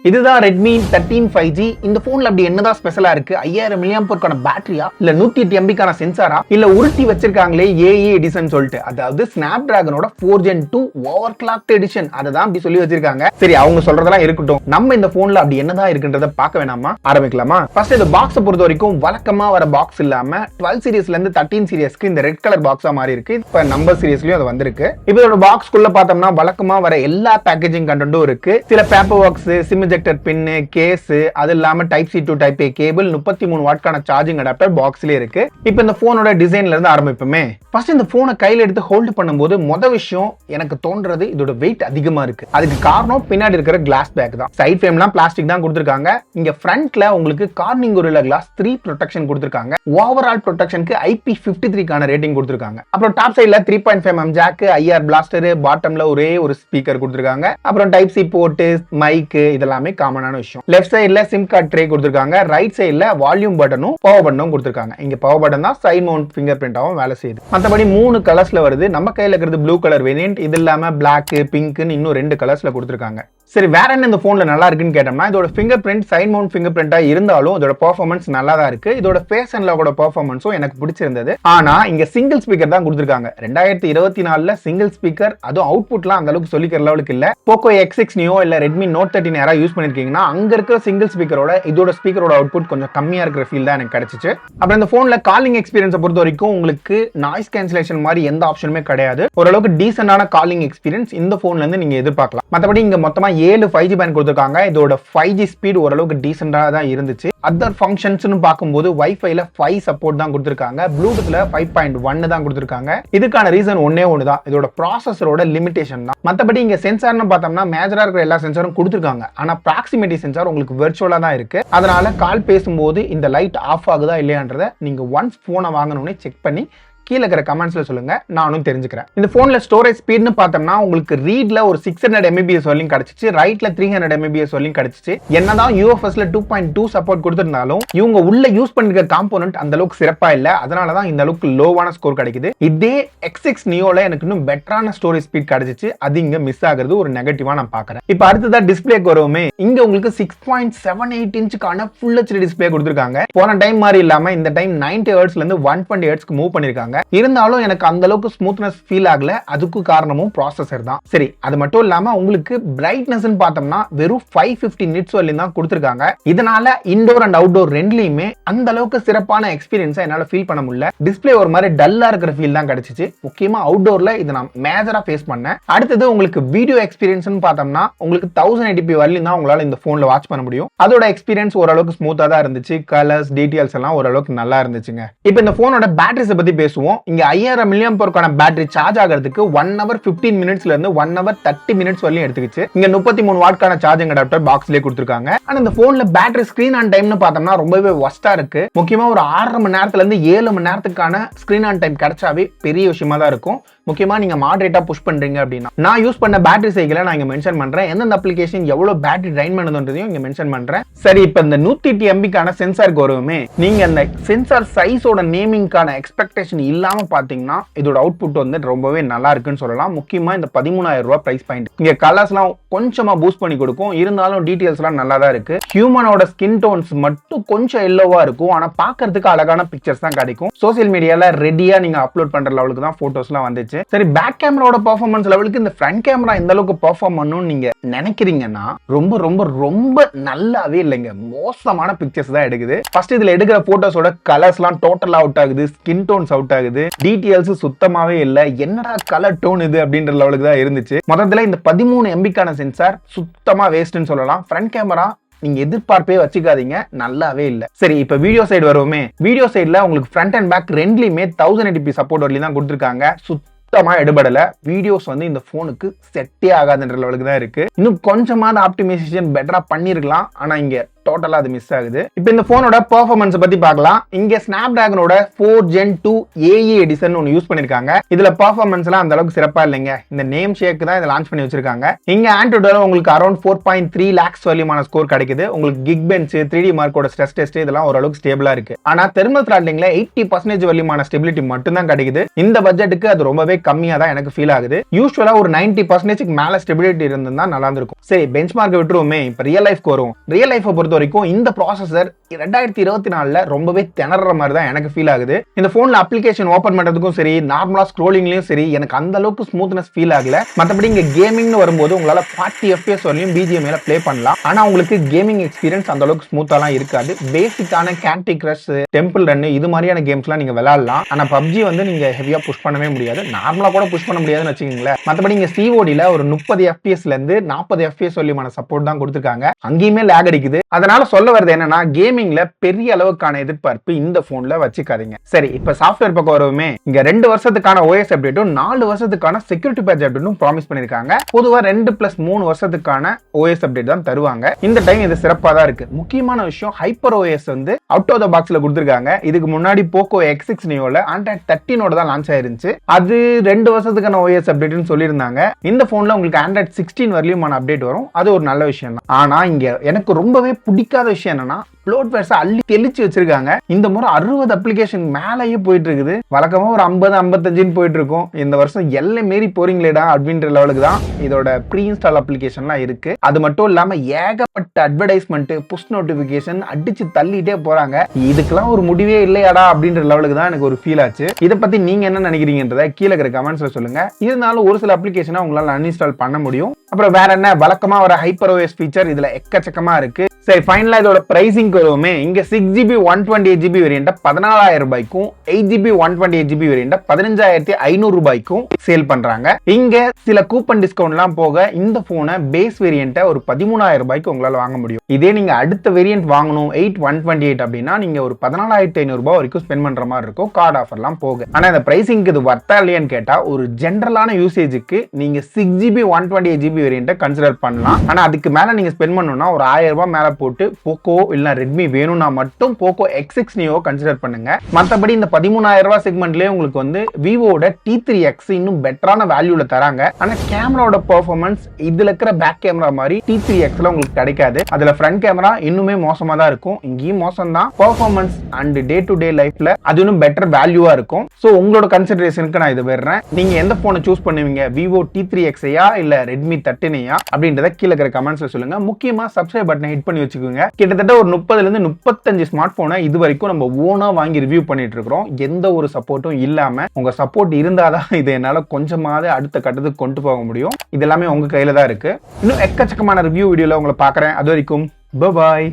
இதுதான் Redmi 13 5G. இந்த போன்ல அப்படி என்னதான் ஸ்பெஷலா இருக்கு? 5000 mAh பேட்டரியா, இல்ல 108 MB சென்சாரா, இல்ல உருட்டி வச்சிருக்காங்களே ஏஏ எடிஷன் சொல்லிட்டு, அதாவது ஸ்னாப்டிராகனோட 4 Gen 2 ஓவர் கிளாக்ட் எடிஷன், அததான் அப்படி சொல்லி வச்சிருக்காங்க. சரி, அவங்க சொல்றதெல்லாம் இருக்கட்டும், நம்ம இந்த போன்ல அப்படி என்னதான் இருக்குன்றத பார்க்க வேணாமா? ஆரம்பிக்கலாமா? ஃபர்ஸ்ட் இந்த பாக்ஸ் பொறுத்த வரைக்கும் வழக்கமா வர பாக்ஸ் இல்லாம 12 சீரிஸ்ல இருந்து 13 சீரிஸ்க்கு இந்த ரெட் கலர் பாக்ஸா மாறி இருக்கு. இப்ப நம்பர் சீரிஸ்லயும் அது வந்திருக்கு. இப்போ இதோட பாக்ஸ்க்குள்ள பார்த்தோம்னா வழக்கமா வர எல்லா பேக்கேஜிங் கண்டென்ட்டும் இருக்கு. சில paper works, sim injector pin, case, அது இல்லாம type C to type A cable, 33 வாட்கான சார்ஜிங் அடாப்டர் பாக்ஸ்லயே இருக்கு. இப்போ இந்த போனோட டிசைன்ல இருந்து ஆரம்பிப்போமே. ஃபர்ஸ்ட் இந்த போனை கையில எடுத்து ஹோல்ட் பண்ணும்போது மொதல் விஷயம் எனக்கு தோன்றது இதோட வெயிட் அதிகமா இருக்கு. அதுக்கு காரணம் பின்னாடி இருக்கிற கிளாஸ் பேக் தான். சைட் ஃப்ரேம்லாம் பிளாஸ்டிக் தான் கொடுத்திருக்காங்க. இங்க ஃப்ரண்ட்ல உங்களுக்கு கார்னிங் கொரில்லா கிளாஸ் 3 ப்ரொடெக்ஷன் கொடுத்திருக்காங்க. ஓவரால் ப்ரொடெக்ஷனுக்கு IP53 கான ரேட்டிங் கொடுத்திருக்காங்க. அப்புறம் டாப் சைடுல 3.5mm ஜாக், IR பிளாஸ்டர், பாட்டம்ல ஒரே ஒரு ஸ்பீக்கர் கொடுத்திருக்காங்க. அப்புறம் டைப் சி போர்ட், மைக், இதெல்லாமே காமனான விஷயம். லெஃப்ட் சைடுல சிம் கார்டு ட்ரே கொடுத்திருக்காங்க. ரைட் சைடுல வால்யூம் பட்டனும் பவர் பட்டனும் கொடுத்திருக்காங்க. இங்க பவர் பட்டன் தான் சைட் மவுண்ட் ஃபிங்கர் பிரிண்டாவும் வேலை செய்யுது. மத்தபடி 3 கலர்ஸ்ல வருது. நம்ம கையில இருக்கிறது ப்ளூ கலர் வேரியன்ட். இது இல்லாம பிளாக், பிங்க்னு இன்னும் 2 கலர்ஸ்ல கொடுத்திருக்காங்க. சரி, வேற என்ன இந்த போன்ல நல்லா இருக்குன்னு கேட்டோம்னா, இதோட finger print side mount finger பிரிண்டா இருந்தாலும் இதோட பெர்ஃபார்மன்ஸ் நல்லா தான் இருக்கு. இதோட ஃபேஸ் அன்லாக்கோட பெர்ஃபார்மன்ஸும் எனக்கு பிடிச்சிருந்தது. ஆனா இங்க சிங்கிள் ஸ்பீக்கர் தான் கொடுத்திருக்காங்க. 2024ல சிங்கிள் ஸ்பீக்கர், அதுவும் அவுட்புட்லாம் அந்த அளவுக்கு சொல்லிக்கிற லெவலுக்கு இல்ல. போக்கோ X6 நியோ இல்ல Redmi Note 13 யாராவது யூஸ் பண்ணிருக்கீங்கன்னா அங்க இருக்கிற சிங்கிள் ஸ்பீக்கரோட இதோட ஸ்பீக்கரோட அவுட்புட் கொஞ்சம் கம்மியா இருக்கிற ஃபீல் தான் எனக்கு கிடைச்சிச்சு. அப்புறம் இந்த போன்ல காலிங் எக்ஸ்பீரியன்ஸை பொறுத்த வரைக்கும் உங்களுக்கு நாய்ஸ் கேன்சலேஷன் மாதிரி எந்த ஆப்ஷனுமே கிடையாது. ஓரளவுக்கு டீசென்டான காலிங் எக்ஸ்பீரியன்ஸ் இந்த போன்ல இருந்து நீங்க எதிர்பார்க்கலாம். மத்தபடி இங்க மொத்தமா 7 5G பேண்ட் கொடுத்திருக்காங்க. இதோட 5G ஸ்பீட் ஓரளவுக்கு டீசென்டா தான் இருந்துச்சு. அதர் ஃபங்க்ஷன்ஸ்னு பார்க்கும்போது வைஃபைல 5 சப்போர்ட் தான் கொடுத்திருக்காங்க. ப்ளூடூத்ல 5.1 தான் கொடுத்திருக்காங்க. இதுக்கான ரீசன் ஒன்னே ஒன்று தான், இதோட ப்ராசஸரோட லிமிடேஷன் தான். மத்தபடி இங்க சென்சார்னு பார்த்தோம்னா மேஜரா இருக்கிற எல்லா சென்சாரும் கொடுத்திருக்காங்க. ஆனா ப்ராக்சிமிட்டி சென்சார் உங்களுக்கு வெர்ச்சுவலா தான் இருக்கு. அதனால கால் பேசும்போது இந்த லைட் ஆஃப் ஆகுதா இல்லையான்றத நீங்க ஒன்ஸ் போனை வாங்கணும்னே செக் பண்ணி கீழே இருக்கிற கமெண்ட்ஸ்ல சொல்லுங்க, நானும் தெரிஞ்சுக்கிறேன். இந்த போன்ல ஸ்டோரேஜ் ஸ்பீட்னு பார்த்தோம்னா உங்களுக்கு ரீட்ல ஒரு 600 MB வரலையும் கிடைச்சிச்சு, ரைட்ல 300 MB வரலையும் கிடைச்சிச்சு. என்னதான் UFSல 2.2 சப்போர்ட் கொடுத்திருந்தாலும் இவங்க உள்ள யூஸ் பண்ணிருக்க காம்போனன்ட் அந்த அளவுக்கு சிறப்பா இல்ல. அதனால தான் இந்த அளவுக்கு லோவான ஸ்கோர் கிடைக்குது. இதே X6 நியோல எனக்கு இன்னும் பெட்டரான ஸ்டோரேஜ் ஸ்பீட் கிடைச்சிச்சு. அது இங்க மிஸ் ஆகுறது ஒரு நெகட்டிவா நான் பாக்குறேன். இப்போ அடுத்ததா டிஸ்பிளேக்கு வருவோமே. இங்க உங்களுக்கு 6.78 இன்ச்சுக்கான Full HD டிஸ்பிளே கொடுத்திருக்காங்க. போன டைம் மாதிரி இல்லாம இந்த டைம் 90 ஹெர்ட்ஸ்ல இருந்து 120 ஹெர்ட்ஸ்க்கு மூவ் பண்ணிருக்காங்க. இருந்தாலும் எனக்கு அந்த அளவுக்கு ஸ்மூத்னஸ் ஃபீல் ஆகல. அதுக்கு காரணமும் ப்ராசஸர் தான். சரி, அது மட்டும் இல்லாம உங்களுக்கு பிரைட்னஸ் பார்த்தோம்னா வெறும் 550 நிட்ஸ் வரையும் தான் கொடுத்திருக்காங்க. இதனால இன்டோர் அண்ட் அவுட்டோர் ரெண்டுலயுமே அந்த அளவுக்கு சிறப்பான எக்ஸ்பீரியன்ஸை என்னால ஃபீல் பண்ண முடியல. டிஸ்பிளே ஒரு மாதிரி டல்லா இருக்கிற ஃபீல் தான் கிடைச்சிச்சு. முக்கியமா அவுட்டோர்ல இதை நான் மேஜரா ஃபேஸ் பண்ணேன். அடுத்தது உங்களுக்கு வீடியோ எக்ஸ்பீரியன்ஸ் பார்த்தோம்னா உங்களுக்கு 1080p வரையும் தான் உங்களால இந்த போன்ல வாட்ச் பண்ண முடியும். அதோட எக்ஸ்பீரியன்ஸ் ஓரளவுக்கு ஸ்மூத்தா தான் இருந்துச்சு. கலர்ஸ், டீடைல்ஸ் எல்லாம் ஓரளவுக்கு நல்லா இருந்துச்சுங்க. இப்போ இந்த போனோட பேட்டரிஸை பத்தி பேசுவோம். இங்க 5000 mAh பேட்டரி சார்ஜ் ஆகிறதுக்கு 1 hour 15 minutesல இருந்து 1 hour 30 minutes வரையும் எடுத்துக்கிச்சு. இங்க 33 வாட்கான சார்ஜிங் அடாப்டர் பாக்ஸ்லயே கொடுத்திருக்காங்க. ஆனா இந்த போன்ல பேட்டரி ஸ்கிரீன் ஆன் டைம்னு பார்த்தோம்னா ரொம்பவே வஸ்டா இருக்கு. முக்கியமா ஒரு 6.5 மணி நேரத்துல இருந்து 7 மணி நேரத்துக்கான ஸ்கிரீன் ஆன் டைம் கிடைச்சாவே பெரிய விஷயமா தான் இருக்கும். முக்கியமா நீங்க மாடரேட்டா புஷ் பண்றீங்க அப்படின்னா. நான் யூஸ் பண்ண பேட்டரி சைக்கிளை நான் இங்க மென்ஷன் பண்றேன். எந்தெந்த அப்ளிகேஷன் எவ்வளவு பேட்டரி ட்ரைன் பண்ணுதுன்றதையும் இங்க மென்ஷன் பண்றேன். சரி, இப்போ இந்த 108 MB சென்சாருக்கு வருவோமே. நீங்க அந்த சென்சார் சைஸோட நேமிங்கான எக்ஸ்பெக்டேஷன் இல்லாம பாத்தீங்கன்னா இதோட அவுட்புட் வந்து ரொம்பவே நல்லா இருக்குன்னு சொல்லலாம். முக்கியமா இந்த 13000 ரூபாய் பிரைஸ் பாயிண்ட். இங்க கலர்ஸ்லாம் கொஞ்சமா பூஸ்ட் பண்ணி கொடுக்கும். இருந்தாலும் டீடைல்ஸ் எல்லாம் நல்லா தான் இருக்கு. ஹியூமனோட ஸ்கின் டோன்ஸ் மட்டும் கொஞ்சம் எல்லோவா இருக்கும். ஆனா பாக்குறதுக்கு அழகான பிக்சர்ஸ் தான் கிடைக்கும். சோசியல் மீடியால ரெடியா நீங்க அப்லோட் பண்ற லெவலுக்கு தான் போட்டோஸ் எல்லாம் வந்துச்சு. சரி, பேக் கேமராவோட பெர்ஃபார்மன்ஸ் லெவலுக்கு இந்த ஃப்ரண்ட் கேமரா இந்த அளவுக்கு பெர்ஃபார்ம் பண்ணணும்னு நீங்க நினைக்கிறீங்கன்னா ரொம்ப ரொம்ப ரொம்ப நல்லாவே இல்லைங்க. மோசமான பிக்சர்ஸ் தான் எடுக்குது. ஃபர்ஸ்ட் இதுல எடுக்கிற போட்டோஸோட கலர்ஸ்லாம் டோட்டலா அவுட் ஆகுது. ஸ்கின் டோன்ஸ் அவுட் ஆகுது. டீடைல்ஸ் சுத்தமாவே இல்ல. என்னடா கலர் டோன் இது அப்படின்ற லெவலுக்கு தான் இருந்துச்சு. மொத்தத்துல இந்த 13 MB சென்சார் சுத்தமா வேஸ்ட்னு சொல்லலாம். ஃப்ரண்ட் கேமரா நீங்க எதிர்பார்ப்பே வச்சுக்காதீங்க, நல்லாவே இல்ல. சரி, இப்ப வீடியோ சைடு வருவோமே. வீடியோ சைடுல உங்களுக்கு ஃப்ரண்ட் அண்ட் பேக் ரெண்டுலயுமே 1080p சப்போர்ட் வரலையும் தான் கொடுத்திருக்காங்க. சுத்தமா எடுபடல. வீடியோஸ் வந்து இந்த போனுக்கு செட்டே ஆகாதுன்ற லெவலுக்கு தான் இருக்கு. இன்னும் கொஞ்சமா ஆப்டிமைசேஷன் பெட்டரா பண்ணிருக்கலாம். ஆனா இங்க டோட்டலா அது மிஸ் ஆகுது. இப்போ இந்த போனோட பெர்ஃபார்மன்ஸ் பத்தி பார்க்கலாம். இங்க ஸ்னாப்டிராகனோட 4 Gen 2 ஏஇ எடிஷன் ஒன்னு யூஸ் பண்ணிருக்காங்க. இதுல பெர்ஃபார்மன்ஸ் எல்லாம் அந்த அளவுக்கு சிறப்பா இல்லைங்க. இந்த நேம் ஷேக் தான் இதை லான்ச் பண்ணி வச்சிருக்காங்க. இங்க ஆண்ட்ராய்டுல உங்களுக்கு அரௌண்ட் 4.3 lakhs வரையுமான ஸ்கோர் கிடைக்குது. உங்களுக்கு கிக் பெஞ்ச் 3D மார்க்கோட ஸ்ட்ரெஸ் டெஸ்ட் இதெல்லாம் ஓரளவுக்கு ஸ்டேபிளா இருக்கு. ஆனா தெர்மல் த்ராட்லிங்ல 80% வரையுமான ஸ்டெபிலிட்டி மட்டும் தான் கிடைக்குது. இந்த பட்ஜெட்டுக்கு அது ரொம்பவே கம்மியா தான் எனக்கு ஃபீல் ஆகுது. யூசுவலா ஒரு 90% மேல ஸ்டெபிலிட்டி இருந்தா நல்லா இருந்திருக்கும். சரி, பெஞ்ச் மார்க் விட்டுருவோமே, இப்ப ரியல் லைஃப்க்கு வரும். ரியல் லைஃப் பொறுத்த வரைக்கும் இந்த ப்ராசஸர் 2024ல ரொம்பவே திணற மாதிரி தான் எனக்கு ஃபீல் ஆகுது. இந்த போன்ல அப்ளிகேஷன் ஓபன் பண்றதுக்கும் சரி, நார்மலா ஸ்க்ரோலிங்லயும் சரி, எனக்கு அந்த அளவுக்கு ஸ்மூத்னஸ் ஃபீல் ஆகல. மத்தபடி இங்க கேமிங்னு வரும்போது உங்களால 40 FPS வரையும் BGM மேல ப்ளே பண்ணலாம். ஆனா உங்களுக்கு கேமிங் எக்ஸ்பீரியன்ஸ் அந்த அளவுக்கு ஸ்மூத்தாலாம் இருக்காது. பேசிக்கான கேண்டி கிரஷ், டெம்பிள் ரன் இது மாதிரியான கேம்ஸ்லாம் நீங்க விளையாடலாம். ஆனா PUBG வந்து நீங்க ஹெவியா புஷ் பண்ணவே முடியாது. நார்மலா கூட புஷ் பண்ண முடியாதுன்னு வச்சுக்கீங்களேன். மத்தபடி இங்க CODல ஒரு 30 FPSல இருந்து 40 FPS வரையுமான சப்போர்ட் தான் கொடுத்திருக்காங்க. அங்கேயுமே லேக் அடிக்குது. அதனால சொல்ல வருது என்னன்னா, கேமிங்ல பெரிய அளவுக்கான எதிர்பார்ப்பு இந்த போன்ல வச்சுக்காதீங்க. சரி, இப்ப சாஃப்ட்வேர் பக்கம் வருவோமே. இங்க 2 வருஷத்துக்கான OS அப்டேட்டும் 4 வருஷத்துக்கான செக்யூரிட்டி பேட்ச் அப்டேட்டும் ப்ராமிஸ் பண்ணிருக்காங்க. பொதுவா 2+3 வருஷத்துக்கான OS அப்டேட் தான் தருவாங்க. இந்த டைம் இது சிறப்பா தான் இருக்கு. முக்கியமான விஷயம், ஹைப்பர் OS வந்து அவுட் ஆஃப் த பாக்ஸ்ல கொடுத்திருக்காங்க. இதுக்கு முன்னாடி போக்கோ X6 நியோல Android 13 தான் லான்ச் ஆயிருந்துச்சு. அது 2 வருஷத்துக்கான OS அப்டேட்னு சொல்லியிருந்தாங்க. இந்த போன்ல உங்களுக்கு Android 16 வரையுமான அப்டேட் வரும். அது ஒரு நல்ல விஷயம் தான். ஆனா இங்க எனக்கு ரொம்பவே பிடிக்காத விஷயம் என்னன்னா, ப்ளோட்வேர்ஸ் அள்ளி தெளிச்சு வச்சிருக்காங்க. இந்த முறை 60 அப்ளிகேஷன் மேலேயே போயிட்டு இருக்குது. வழக்கமா ஒரு 50-55 போயிட்டு இருக்கும். இந்த வருஷம் எல்லை மீறி போறீங்களேடா அப்படின்ற லெவலுக்கு தான் இதோட ப்ரீ இன்ஸ்டால் அப்ளிகேஷன்லாம் இருக்கு. அது மட்டும் இல்லாம ஏகப்பட்ட அட்வர்டைஸ்மெண்ட், புஷ் நோட்டிபிகேஷன் அடிச்சு தள்ளிட்டே போறாங்க. இதுக்கெல்லாம் ஒரு முடிவே இல்லையாடா அப்படின்ற லெவலுக்கு தான் எனக்கு ஒரு ஃபீல் ஆச்சு. இதை பத்தி நீங்க என்ன நினைக்கிறீங்கன்றத கீழே இருக்கிற கமெண்ட்ஸ்ல சொல்லுங்க. இருந்தாலும் ஒரு சில அப்ளிகேஷனை உங்களால அன்இன்ஸ்டால் பண்ண முடியும். அப்புறம் வேற என்ன, வழக்கமா வர ஹைப்பர் OS ஃபீச்சர் இதுல எக்கச்சக்கமா இருக்கு. சரி, ஃபைனலா இதோட பிரைசிங் வருவோமே. இங்க 6GB 128GB வேரியன்ட் 14,000 ரூபாய்க்கும், 8GB 128GB வேரியன்ட் 15,500 ரூபாய்க்கும் சேல் பண்றாங்க. இங்க சில கூப்பன் டிஸ்கவுண்ட்லாம் போக இந்த போனை பேஸ் வேரியன்ட் ஒரு 13,000 ரூபாய்க்கு உங்களால வாங்க முடியும். இதே நீங்க அடுத்த வேரியன்ட் வாங்கணும் 8/128 அப்படின்னா நீங்க ஒரு 14,500 ரூபாய் வரைக்கும் ஸ்பெண்ட் பண்ற மாதிரி இருக்கும், கார்டு ஆஃபர்லாம் போக. ஆனா இந்த பிரைசிங்க்கு இது வர்த்தா இல்லையான்னு கேட்டா, ஒரு ஜென்ரலான யூசேஜுக்கு நீங்க 6GB 128GB வேரியன்ட் கன்சிடர் பண்ணலாம். ஆனா அதுக்கு மேல நீங்க ஸ்பெண்ட் பண்ணணும்னா ஒரு 1000 ரூபாய் மேல போட்டு போக்கோ இல்ல ரெட்மி வேணும்னா மட்டும் போக்கோ X6 நியோ கன்சிடர் பண்ணுங்க. மத்தபடி இந்த 13,000 ரூபாய் செக்மெண்ட்லயே உங்களுக்கு வந்து விவோட T3X இன்னும் பெட்டரான வேல்யூல தராங்க. ஆனா கேமராவோட பெர்ஃபார்மன்ஸ் இதுல இருக்கிற பேக் கேமரா மாதிரி T3Xல உங்களுக்கு கிடைக்காது. அதுல ஃப்ரண்ட் கேமரா இன்னுமே மோசமா தான் இருக்கும். இங்கேயும் மோசம் தான். Performance and day to day லைஃப்ல அது இன்னும் பெட்டர் வேல்யூவா இருக்கும். சோ உங்களோட கன்சிடரேஷனுக்கு நான் இது வர்றேன். நீங்க எந்த போனை சூஸ் பண்ணுவீங்க, விவோ T3Xயா இல்ல ரெட்மி 13யா அப்படின்றத கீழே இருக்கிற கமெண்ட்ஸ்ல சொல்லுங்க. முக்கியமா சப்ஸ்கிரைப் பட்டனை ஹிட் பண்ணி வச்சுக்கோங்க. கிட்டத்தட்ட ஒரு 30ல இருந்து 35 ஸ்மார்ட் போனை இது வரைக்கும் நம்ம ஓனா வாங்கி ரிவ்யூ பண்ணிட்டு இருக்கிறோம். எந்த ஒரு சப்போர்ட்டும் இல்லாம. உங்க சப்போர்ட் இருந்தாதான் இது என்னால கொஞ்சமாவது அடுத்த கட்டத்துக்கு கொண்டு போக முடியும். இது எல்லாமே உங்க கையில தான் இருக்கு. இன்னும் எக்கச்சக்கமான ரிவ்யூ வீடியோல உங்களை பாக்குறேன். அது வரைக்கும் பை பாய்.